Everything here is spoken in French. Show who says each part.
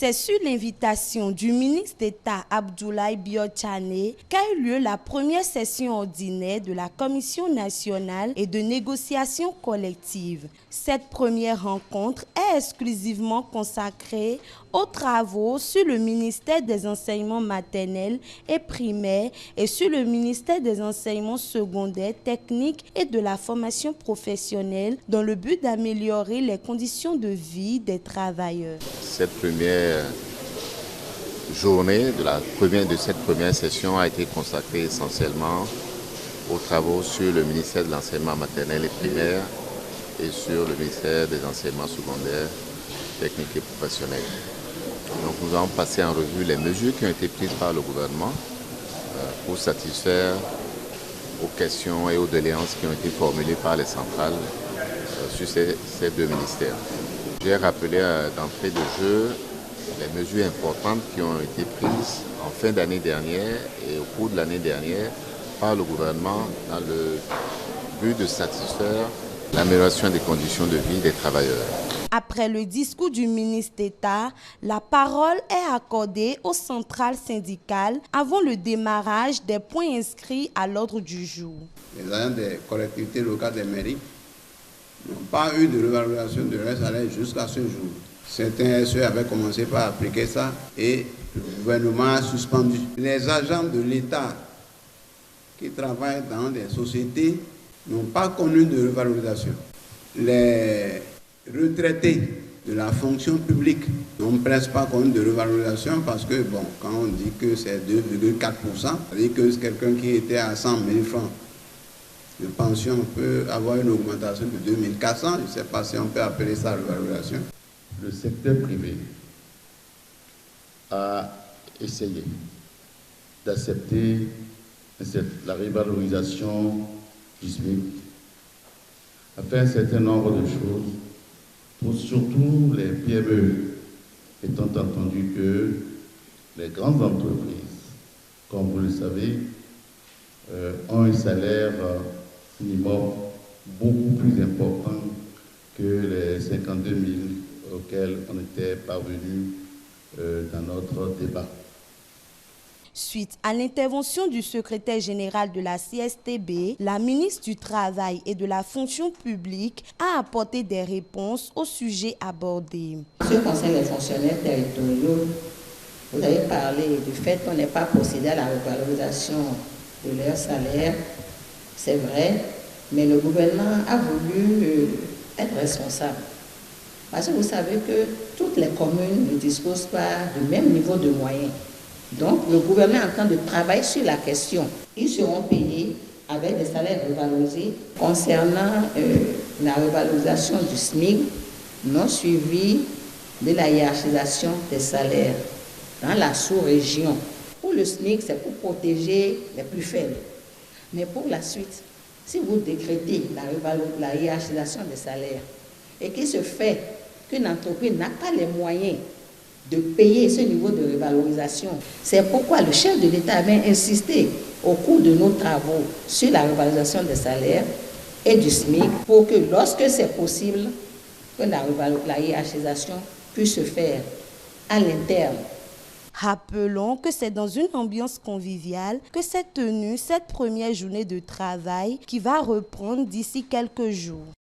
Speaker 1: C'est sur l'invitation du ministre d'État Abdoulaye Biotchane qu'a eu lieu la première session ordinaire de la Commission nationale et de négociation collective. Cette première rencontre est exclusivement consacrée aux travaux sur le ministère des enseignements maternels et primaires et sur le ministère des enseignements secondaires, techniques et de la formation professionnelle dans le but d'améliorer les conditions de vie des travailleurs.
Speaker 2: Cette première journée de cette première session a été consacrée essentiellement aux travaux sur le ministère de l'enseignement maternel et primaire et sur le ministère des enseignements secondaires, techniques et professionnels. Donc nous avons passé en revue les mesures qui ont été prises par le gouvernement pour satisfaire aux questions et aux doléances qui ont été formulées par les centrales sur ces deux ministères. J'ai rappelé d'entrée de jeu les mesures importantes qui ont été prises en fin d'année dernière et au cours de l'année dernière par le gouvernement dans le but de satisfaire l'amélioration des conditions de vie des travailleurs.
Speaker 1: Après le discours du ministre d'État, la parole est accordée aux centrales syndicales avant le démarrage des points inscrits à l'ordre du jour.
Speaker 3: Les agents des collectivités locales des mairies n'ont pas eu de revalorisation de leur salaire jusqu'à ce jour. Certains SE avaient commencé par appliquer ça et le gouvernement a suspendu. Les agents de l'État qui travaillent dans des sociétés n'ont pas connu de revalorisation. Les retraités de la fonction publique n'ont presque pas connu de revalorisation parce que, bon, quand on dit que c'est 2,4%, c'est-à-dire que quelqu'un qui était à 100 000 francs de pension peut avoir une augmentation de 2400, je ne sais pas si on peut appeler ça revalorisation.
Speaker 4: Le secteur privé a essayé d'accepter la revalorisation du SMIC, a fait un certain nombre de choses, pour surtout les PME, étant entendu que les grandes entreprises, comme vous le savez, ont un salaire minimum beaucoup plus important que les 52 000 auxquels on était parvenu dans notre débat.
Speaker 1: Suite à l'intervention du secrétaire général de la CSTB, la ministre du Travail et de la Fonction publique a apporté des réponses aux sujets abordés.
Speaker 5: Ce qui concerne les fonctionnaires territoriaux, vous avez parlé du fait qu'on n'ait pas procédé à la revalorisation de leur salaire. C'est vrai, mais le gouvernement a voulu être responsable. Parce que vous savez que toutes les communes ne disposent pas du même niveau de moyens. Donc, le gouvernement est en train de travailler sur la question. Ils seront payés avec des salaires revalorisés. Concernant la revalorisation du SMIC, non suivi de la hiérarchisation des salaires dans la sous-région. Pour le SMIC, c'est pour protéger les plus faibles. Mais pour la suite, si vous décrétez la hiérarchisation des salaires et qu'il se fait qu'une entreprise n'a pas les moyens de payer ce niveau de revalorisation. C'est pourquoi le chef de l'État avait insisté au cours de nos travaux sur la revalorisation des salaires et du SMIC pour que lorsque c'est possible, que la hiérarchisation puisse se faire à l'interne.
Speaker 1: Rappelons que c'est dans une ambiance conviviale que s'est tenue cette première journée de travail qui va reprendre d'ici quelques jours.